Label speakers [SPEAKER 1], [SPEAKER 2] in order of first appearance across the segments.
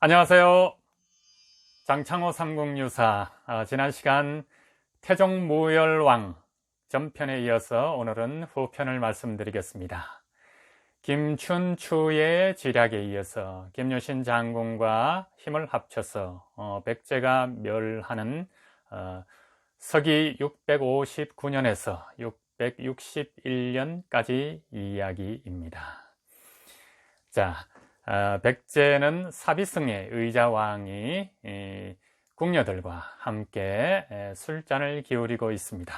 [SPEAKER 1] 안녕하세요. 장창호 삼국유사. 지난 시간 태종무열왕 전편에 이어서 오늘은 후편을 말씀드리겠습니다. 김춘추의 지략에 이어서 김유신 장군과 힘을 합쳐서 백제가 멸하는 서기 659년에서 661년까지 이야기입니다. 자, 백제는 사비승의 의자왕이 궁녀들과 함께 술잔을 기울이고 있습니다.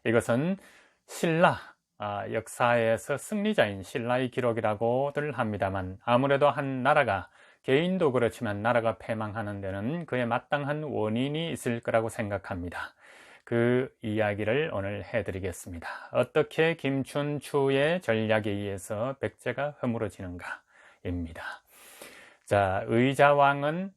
[SPEAKER 1] 이것은 신라 역사에서 승리자인 신라의 기록이라고들 합니다만, 아무래도 한 나라가, 개인도 그렇지만 나라가 패망하는 데는 그에 마땅한 원인이 있을 거라고 생각합니다. 그 이야기를 오늘 해드리겠습니다. 어떻게 김춘추의 전략에 의해서 백제가 허물어지는가 입니다. 자, 의자왕은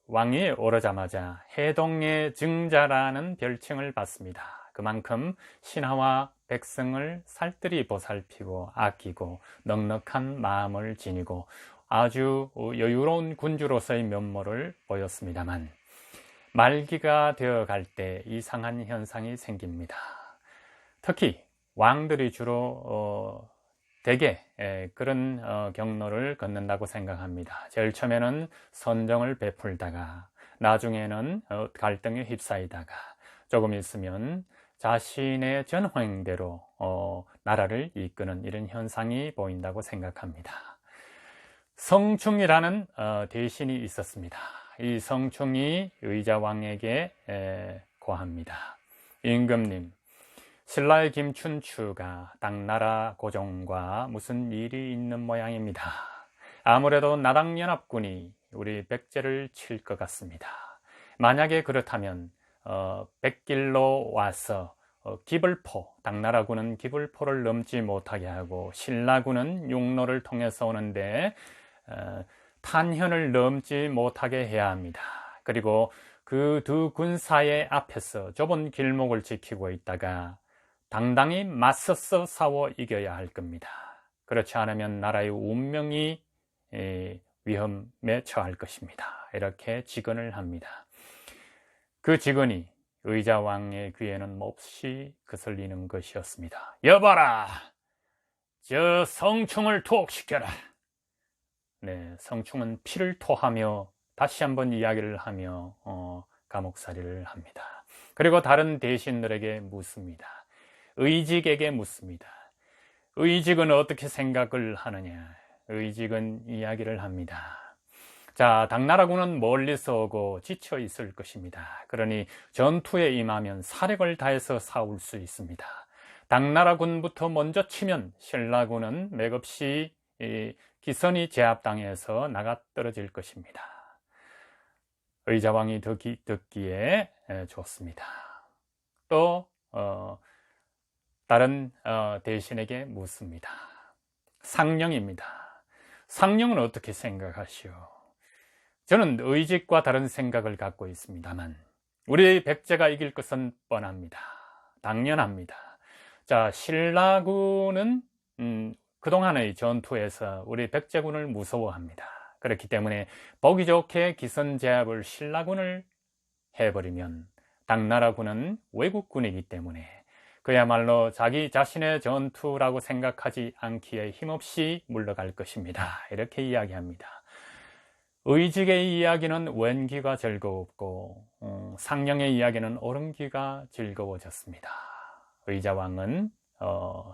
[SPEAKER 1] 왕이 오르자마자 해동의 증자라는 별칭을 받습니다. 그만큼 신하와 백성을 살뜰히 보살피고 아끼고 넉넉한 마음을 지니고 아주 여유로운 군주로서의 면모를 보였습니다만, 말기가 되어갈 때 이상한 현상이 생깁니다. 특히 왕들이 주로 대개 그런 경로를 걷는다고 생각합니다. 제일 처음에는 선정을 베풀다가 나중에는 갈등에 휩싸이다가 조금 있으면 자신의 전횡대로 나라를 이끄는 이런 현상이 보인다고 생각합니다. 성충이라는 대신이 있었습니다. 이 성충이 의자왕에게 고합니다. 임금님, 신라의 김춘추가 당나라 고종과 무슨 일이 있는 모양입니다. 아무래도 나당연합군이 우리 백제를 칠 것 같습니다. 만약에 그렇다면 백길로 와서 기불포, 당나라군은 기불포를 넘지 못하게 하고 신라군은 육로를 통해서 오는데 탄현을 넘지 못하게 해야 합니다. 그리고 그 두 군사의 앞에서 좁은 길목을 지키고 있다가 당당히 맞서서 싸워 이겨야 할 겁니다. 그렇지 않으면 나라의 운명이 위험에 처할 것입니다. 이렇게 직언을 합니다. 그 직언이 의자왕의 귀에는 몹시 거슬리는 것이었습니다. 여봐라! 저 성충을 투옥시켜라! 네, 성충은 피를 토하며 다시 한번 이야기를 하며 감옥살이를 합니다. 그리고 다른 대신들에게 묻습니다. 의직에게 묻습니다. 의직은 어떻게 생각을 하느냐? 의직은 이야기를 합니다. 자, 당나라군은 멀리서 오고 지쳐 있을 것입니다. 그러니 전투에 임하면 사력을 다해서 싸울 수 있습니다. 당나라군부터 먼저 치면 신라군은 맥없이 기선이 제압당해서 나가 떨어질 것입니다. 의자왕이 듣기에 좋습니다. 또 다른 대신에게 묻습니다. 상령입니다. 상령은 어떻게 생각하시오? 저는 의직과 다른 생각을 갖고 있습니다만 우리 백제가 이길 것은 뻔합니다. 당연합니다. 자, 신라군은 그동안의 전투에서 우리 백제군을 무서워합니다. 그렇기 때문에 보기 좋게 기선제압을 신라군을 해버리면 당나라군은 외국군이기 때문에 그야말로 자기 자신의 전투라고 생각하지 않기에 힘없이 물러갈 것입니다. 이렇게 이야기합니다. 의직의 이야기는 왼귀가 즐거웠고 상령의 이야기는 오른귀가 즐거워졌습니다. 의자왕은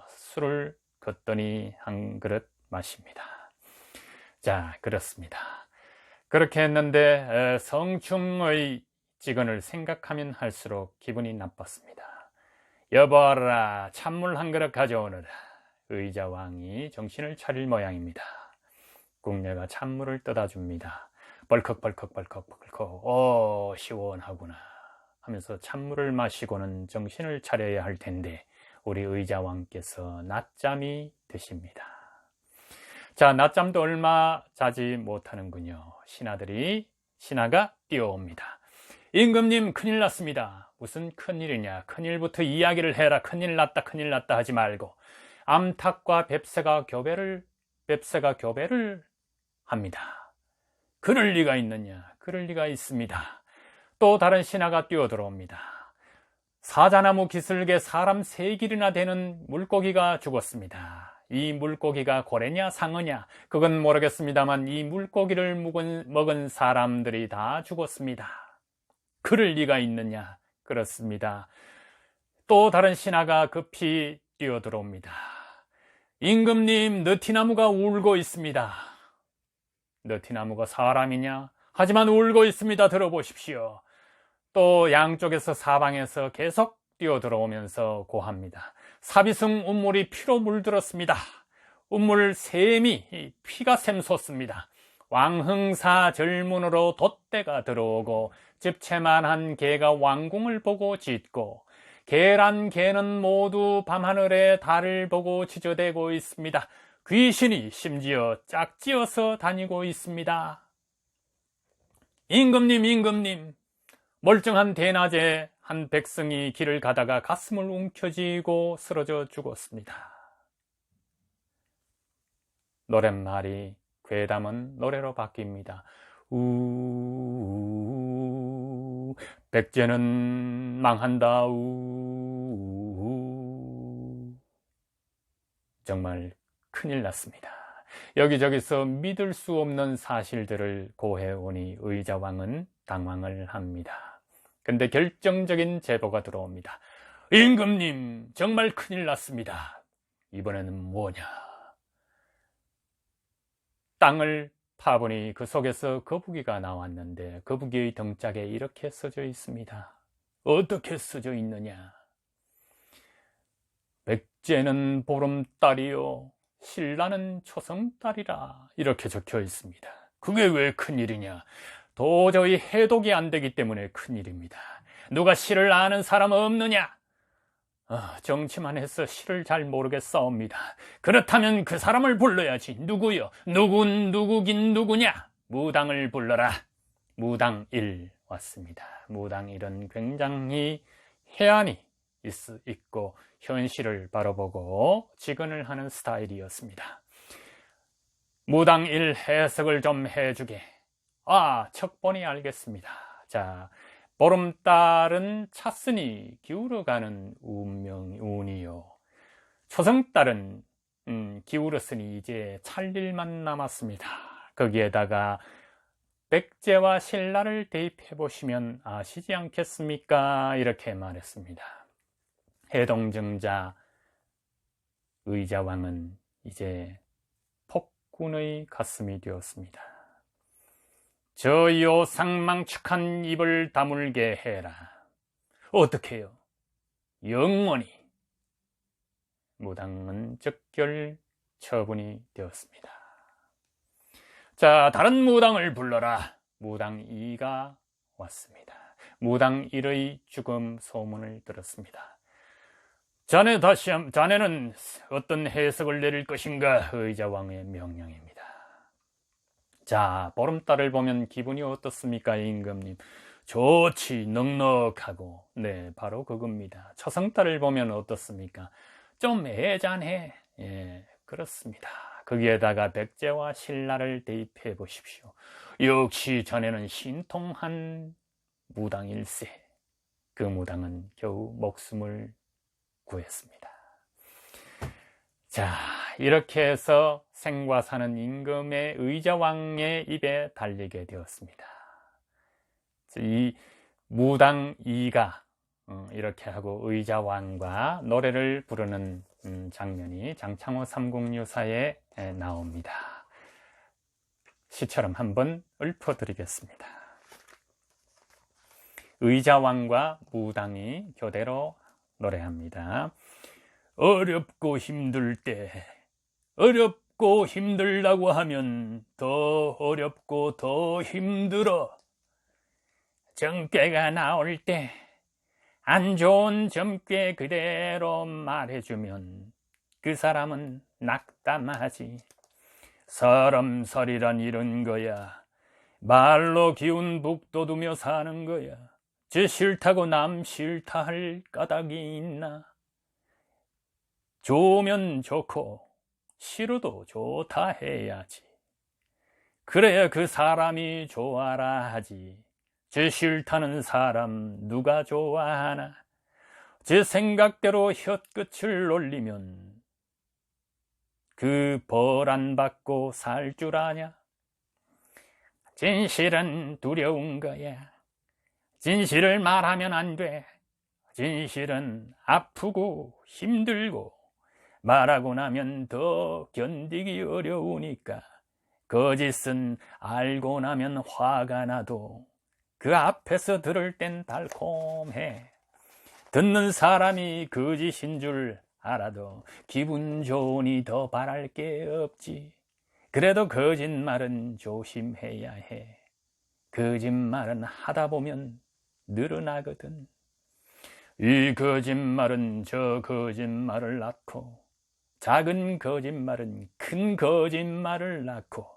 [SPEAKER 1] 술을 걷더니 한 그릇 마십니다. 자, 그렇습니다. 그렇게 했는데 성충의 직언을 생각하면 할수록 기분이 나빴습니다. 여보라, 찬물 한 그릇 가져오너라. 의자왕이 정신을 차릴 모양입니다. 궁녀가 찬물을 떠다 줍니다. 벌컥벌컥벌컥 오, 시원하구나 하면서 찬물을 마시고는 정신을 차려야 할 텐데 우리 의자왕께서 낮잠이 드십니다. 자, 낮잠도 얼마 자지 못하는군요. 신하가 뛰어옵니다. 임금님, 큰일 났습니다. 무슨 큰일이냐? 큰일부터 이야기를 해라. 큰일 났다 하지 말고. 암탉과 뱁새가 교배를 합니다. 그럴 리가 있느냐? 그럴 리가 있습니다. 또 다른 신하가 뛰어들어옵니다. 사자나무 기슭에 사람 3길이나 되는 물고기가 죽었습니다. 이 물고기가 고래냐 상어냐 그건 모르겠습니다만 이 물고기를 먹은 사람들이 다 죽었습니다. 그럴 리가 있느냐? 그렇습니다. 또 다른 신하가 급히 뛰어들어옵니다. 임금님, 느티나무가 울고 있습니다. 느티나무가 사람이냐? 하지만 울고 있습니다. 들어보십시오. 또 양쪽에서 사방에서 계속 뛰어들어오면서 고합니다. 사비승 운물이 피로 물들었습니다. 운물 샘이 피가 샘솟습니다. 왕흥사 절문으로 돛대가 들어오고 집채만한 개가 왕궁을 보고 짖고 개란 개는 모두 밤하늘에 달을 보고 지저대고 있습니다. 귀신이 심지어 짝지어서 다니고 있습니다. 임금님, 멀쩡한 대낮에 한 백성이 길을 가다가 가슴을 움켜쥐고 쓰러져 죽었습니다. 노랫말이 괴담은 노래로 바뀝니다. 우 백제는 망한다. 우 정말 큰일 났습니다. 여기저기서 믿을 수 없는 사실들을 고해오니 의자왕은 당황을 합니다. 근데 결정적인 제보가 들어옵니다. 임금님, 정말 큰일 났습니다. 이번에는 뭐냐? 땅을 파보니 그 속에서 거북이가 나왔는데 거북이의 등짝에 이렇게 써져 있습니다. 어떻게 써져 있느냐? 백제는 보름달이요 신라는 초성달이라 이렇게 적혀 있습니다. 그게 왜 큰일이냐? 도저히 해독이 안 되기 때문에 큰일입니다. 누가 시를 아는 사람 없느냐? 정치만 해서 시를 잘 모르겠사옵니다. 그렇다면 그 사람을 불러야지. 누구요? 누구긴 누구냐? 무당을 불러라. 무당일 왔습니다. 무당일은 굉장히 해안이 있고 현실을 바라보고 직언을 하는 스타일이었습니다. 무당일 해석을 좀 해주게. 척보니 알겠습니다. 자, 보름달은 차순이 기울어가는 운이요. 초승달은 기울었으니 이제 찰일만 남았습니다. 거기에다가 백제와 신라를 대입해 보시면 아시지 않겠습니까? 이렇게 말했습니다. 해동증자 의자왕은 이제 폭군의 가슴이 되었습니다. 저 요상망측한 입을 다물게 해라. 어떻게요? 영원히. 무당은 즉결 처분이 되었습니다. 자, 다른 무당을 불러라. 무당 2가 왔습니다. 무당 1의 죽음 소문을 들었습니다. 자네는 어떤 해석을 내릴 것인가? 의자왕의 명령입니다. 자, 보름달을 보면 기분이 어떻습니까, 임금님? 좋지, 넉넉하고. 네, 바로 그겁니다. 초승달을 보면 어떻습니까? 좀 애잔해. 예, 그렇습니다. 거기에다가 백제와 신라를 대입해 보십시오. 역시 전에는 신통한 무당일세. 그 무당은 겨우 목숨을 구했습니다. 자, 이렇게 해서 생과 사는 임금의 의자왕의 입에 달리게 되었습니다. 이 무당 2가 이렇게 하고 의자왕과 노래를 부르는 장면이 장창호 삼국유사에 나옵니다. 시처럼 한번 읊어드리겠습니다. 의자왕과 무당이 교대로 노래합니다. 어렵고 힘들 때 어렵고 힘들다고 하면 더 어렵고 더 힘들어. 점괘가 나올 때 안 좋은 점괘 그대로 말해주면 그 사람은 낙담하지. 서름설이란 이런 거야. 말로 기운 북돋우며 사는 거야. 저 싫다고 남 싫다 할 까닭이 있나. 좋으면 좋고 싫어도 좋다 해야지. 그래야 그 사람이 좋아라 하지. 제 싫다는 사람 누가 좋아하나. 제 생각대로 혀끝을 놀리면 그 벌 안 받고 살 줄 아냐. 진실은 두려운 거야. 진실을 말하면 안 돼. 진실은 아프고 힘들고 말하고 나면 더 견디기 어려우니까 거짓은 알고 나면 화가 나도 그 앞에서 들을 땐 달콤해. 듣는 사람이 거짓인 줄 알아도 기분 좋으니 더 바랄 게 없지. 그래도 거짓말은 조심해야 해. 거짓말은 하다 보면 늘어나거든. 이 거짓말은 저 거짓말을 낳고 작은 거짓말은 큰 거짓말을 낳고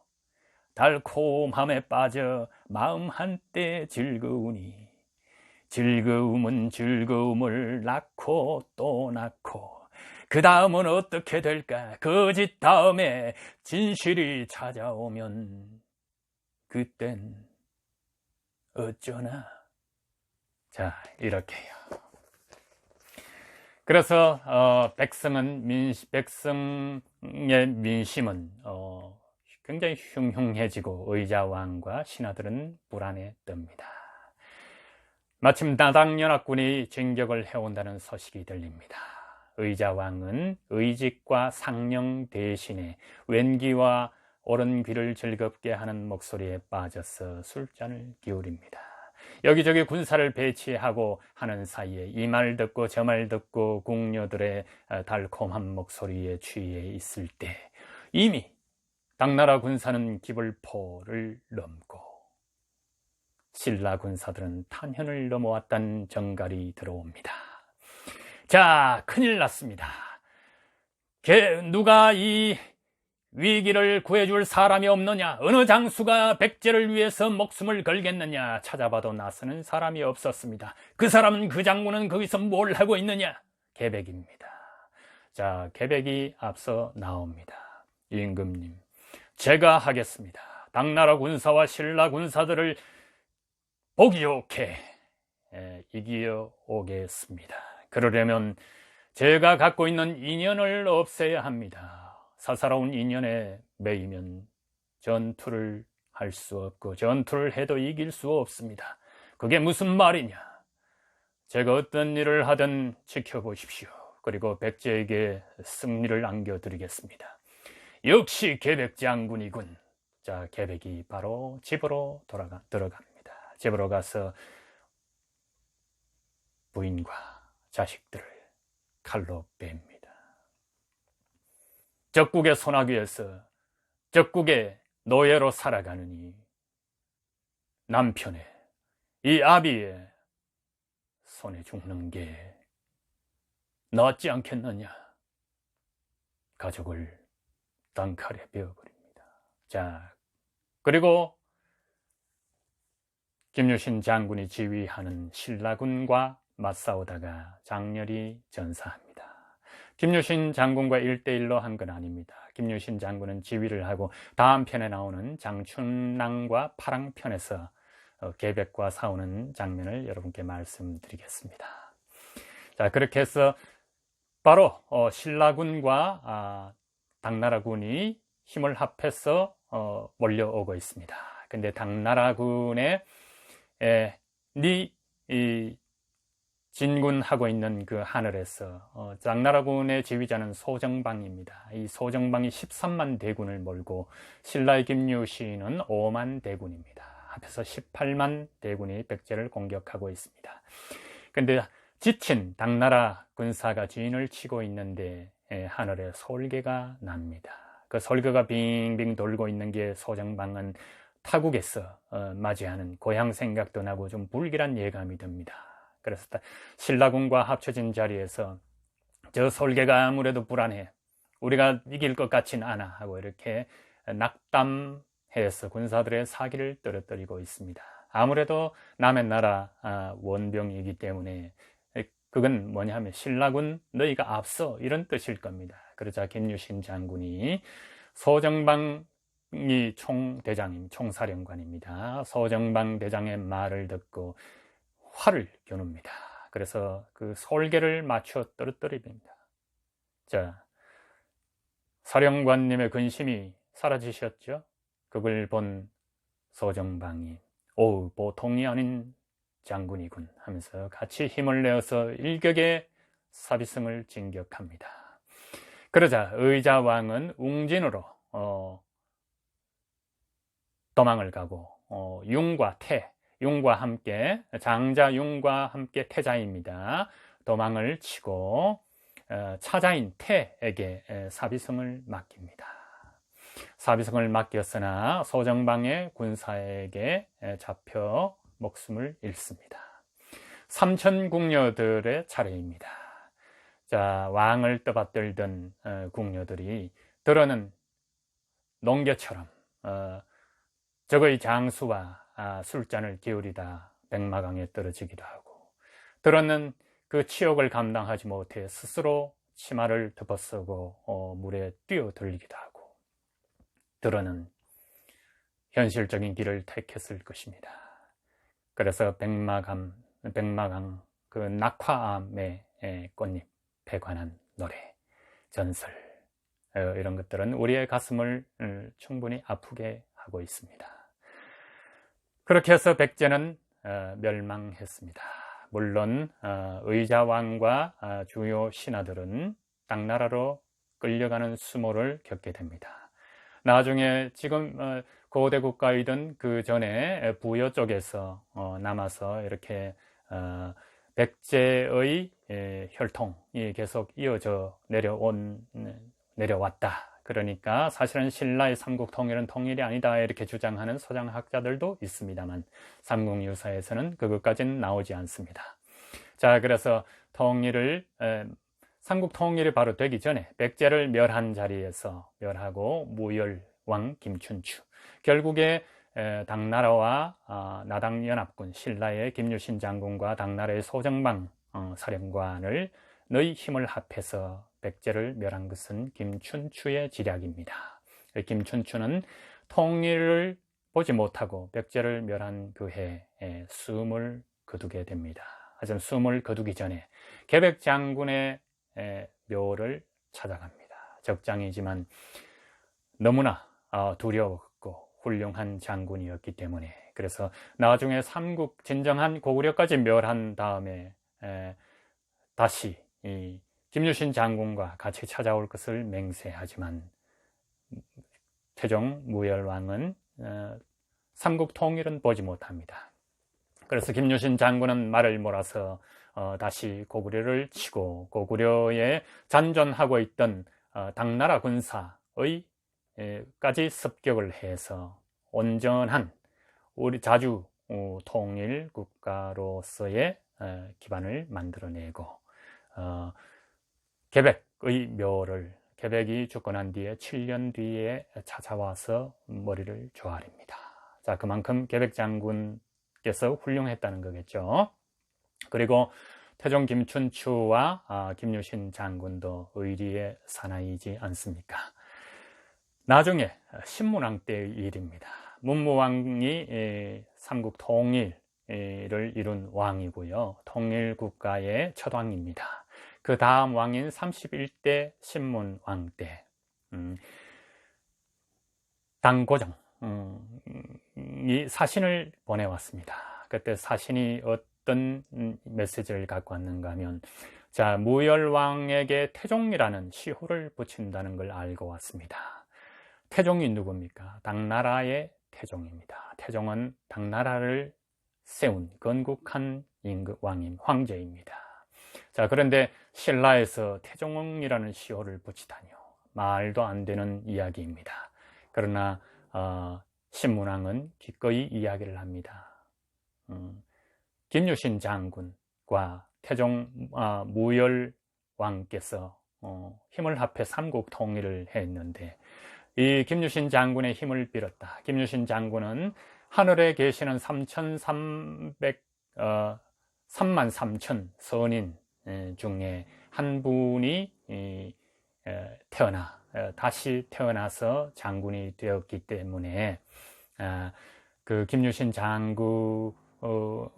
[SPEAKER 1] 달콤함에 빠져 마음 한때 즐거우니 즐거움은 즐거움을 낳고 또 낳고 그 다음은 어떻게 될까? 거짓 다음에 진실이 찾아오면 그땐 어쩌나. 자, 이렇게요. 그래서 백성의 민심은 굉장히 흉흉해지고 의자왕과 신하들은 불안에 뜹니다. 마침 나당연합군이 진격을 해온다는 소식이 들립니다. 의자왕은 의직과 상령 대신에 왼귀와 오른 귀를 즐겁게 하는 목소리에 빠져서 술잔을 기울입니다. 여기저기 군사를 배치하고 하는 사이에 이 말 듣고 저 말 듣고 궁녀들의 달콤한 목소리에 취해 있을 때 이미 당나라 군사는 기불포를 넘고 신라 군사들은 탄현을 넘어왔다는 정갈이 들어옵니다. 자, 큰일 났습니다. 누가 이 위기를 구해줄 사람이 없느냐? 어느 장수가 백제를 위해서 목숨을 걸겠느냐? 찾아봐도 나서는 사람이 없었습니다. 그 사람은, 그 장군은 거기서 뭘 하고 있느냐? 계백입니다. 자, 계백이 앞서 나옵니다. 임금님, 제가 하겠습니다. 당나라 군사와 신라 군사들을 보기 좋게 이기어 오겠습니다. 그러려면 제가 갖고 있는 인연을 없애야 합니다. 사사로운 인연에 매이면 전투를 할 수 없고 전투를 해도 이길 수 없습니다. 그게 무슨 말이냐? 제가 어떤 일을 하든 지켜보십시오. 그리고 백제에게 승리를 안겨드리겠습니다. 역시 계백 장군이군. 자, 계백이 바로 집으로 들어갑니다. 집으로 가서 부인과 자식들을 칼로 뺍니다. 적국의 소나귀에서 적국의 노예로 살아가느니 남편의 이 아비의 손에 죽는 게 낫지 않겠느냐. 가족을 단칼에 베어버립니다. 자, 그리고 김유신 장군이 지휘하는 신라군과 맞싸우다가 장렬히 전사합니다. 김유신 장군과 1대1로 한 건 아닙니다. 김유신 장군은 지휘를 하고 다음 편에 나오는 장춘랑과 파랑편에서 계백과 싸우는 장면을 여러분께 말씀드리겠습니다. 자, 그렇게 해서 바로 신라군과 당나라군이 힘을 합해서 몰려오고 있습니다. 근데 당나라군의 진군하고 있는 그 하늘에서 당나라군의 지휘자는 소정방입니다. 이 소정방이 13만 대군을 몰고 신라의 김유신은 5만 대군입니다. 합해서 18만 대군이 백제를 공격하고 있습니다. 근데 지친 당나라 군사가 진을 치고 있는데 하늘에 솔개가 납니다. 그 솔개가 빙빙 돌고 있는 게 소정방은 타국에서 맞이하는 고향 생각도 나고 좀 불길한 예감이 듭니다. 그래서 신라군과 합쳐진 자리에서 저 솔개가 아무래도 불안해. 우리가 이길 것 같진 않아. 하고 이렇게 낙담해서 군사들의 사기를 떨어뜨리고 있습니다. 아무래도 남의 나라 원병이기 때문에 그건 뭐냐 하면 신라군 너희가 앞서 이런 뜻일 겁니다. 그러자 김유신 장군이 소정방의 서정방이 총사령관입니다. 서정방 대장의 말을 듣고 화를 겨눕니다. 그래서 그 솔개를 맞춰 떨어뜨립니다. 자, 사령관님의 근심이 사라지셨죠? 그걸 본 서정방이 보통이 아닌 장군이군 하면서 같이 힘을 내어서 일격에 사비승을 진격합니다. 그러자 의자왕은 웅진으로 도망을 가고 융과 함께 장자 융과 함께 태자입니다. 도망을 치고 차자인 태에게 사비승을 맡깁니다. 사비승을 맡겼으나 서정방의 군사에게 잡혀 목숨을 잃습니다. 삼천 궁녀들의 차례입니다. 자, 왕을 떠받들던 궁녀들이 들어는 농개처럼 적의 장수와 술잔을 기울이다 백마강에 떨어지기도 하고, 들어는 그 치욕을 감당하지 못해 스스로 치마를 덮어쓰고 물에 뛰어들기도 하고, 들어는 현실적인 길을 택했을 것입니다. 그래서 백마강 그 낙화암의 꽃잎에 관한 노래, 전설, 이런 것들은 우리의 가슴을 충분히 아프게 하고 있습니다. 그렇게 해서 백제는 멸망했습니다. 물론 의자왕과 주요 신하들은 당나라로 끌려가는 수모를 겪게 됩니다. 나중에 지금 고대 국가이던 그 전에 부여 쪽에서 남아서 이렇게 백제의 혈통이 계속 이어져 내려왔다. 그러니까 사실은 신라의 삼국 통일은 통일이 아니다 이렇게 주장하는 서장학자들도 있습니다만, 삼국유사에서는 그것까지는 나오지 않습니다. 자, 그래서 삼국 통일이 바로 되기 전에 백제를 멸한 자리에서 멸하고 무열왕 김춘추, 결국에 당나라와 나당연합군, 신라의 김유신 장군과 당나라의 서정방 사령관을 너희 힘을 합해서 백제를 멸한 것은 김춘추의 지략입니다. 김춘추는 통일을 보지 못하고 백제를 멸한 그 해에 숨을 거두게 됩니다. 하지만 숨을 거두기 전에 계백 장군의 묘를 찾아갑니다. 적장이지만 너무나 두려웠고 훌륭한 장군이었기 때문에, 그래서 나중에 진정한 고구려까지 멸한 다음에 다시 이 김유신 장군과 같이 찾아올 것을 맹세하지만 태종 무열왕은 삼국 통일은 보지 못합니다. 그래서 김유신 장군은 말을 몰아서 다시 고구려를 치고 고구려에 잔존하고 있던 당나라 군사의 까지 습격을 해서 온전한 우리 자주 통일 국가로서의 기반을 만들어내고 계백의 묘를, 계백이 죽고 난 뒤에 7년 뒤에 찾아와서 머리를 조아립니다. 자, 그만큼 계백 장군께서 훌륭했다는 거겠죠. 그리고 태종 김춘추와 김유신 장군도 의리의 사나이지 않습니까? 나중에 신문왕 때의 일입니다. 문무왕이 삼국 통일을 이룬 왕이고요. 통일국가의 첫 왕입니다. 그 다음 왕인 31대 신문왕 때 당고정이 사신을 보내왔습니다. 그때 사신이 어떤 메시지를 갖고 왔는가 하면, 자, 무열왕에게 태종이라는 시호를 붙인다는 걸 알고 왔습니다. 태종이 누굽니까? 당나라의 태종입니다. 태종은 당나라를 세운 건국한 황제입니다. 자, 그런데 신라에서 태종이라는 시호를 붙이다니요, 말도 안 되는 이야기입니다. 그러나 신문왕은 기꺼이 이야기를 합니다. 김유신 장군과 태종 무열왕께서 힘을 합해 삼국 통일을 했는데, 이 김유신 장군의 힘을 빌었다. 김유신 장군은 하늘에 계시는 33,000 선인 중에 한 분이 태어나 다시 태어나서 장군이 되었기 때문에 그 김유신 장군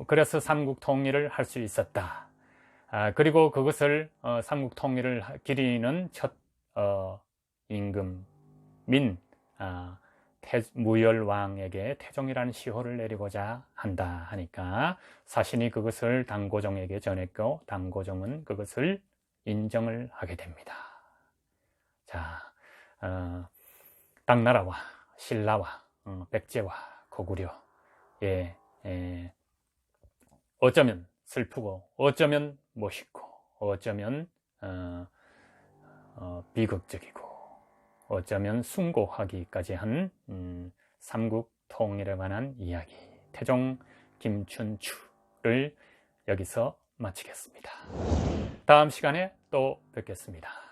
[SPEAKER 1] 그래서 삼국 통일을 할 수 있었다. 그리고 그것을 삼국 통일을 기리는 첫 임금 민 무열왕에게 태종이라는 시호를 내리고자 한다 하니까 사신이 그것을 당고종에게 전했고 당고종은 그것을 인정을 하게 됩니다. 자, 당나라와 신라와 백제와 고구려 어쩌면 슬프고 어쩌면 멋있고 어쩌면 비극적이고 어쩌면 숭고하기까지 한 삼국 통일에 관한 이야기 태종 김춘추를 여기서 마치겠습니다. 다음 시간에 또 뵙겠습니다.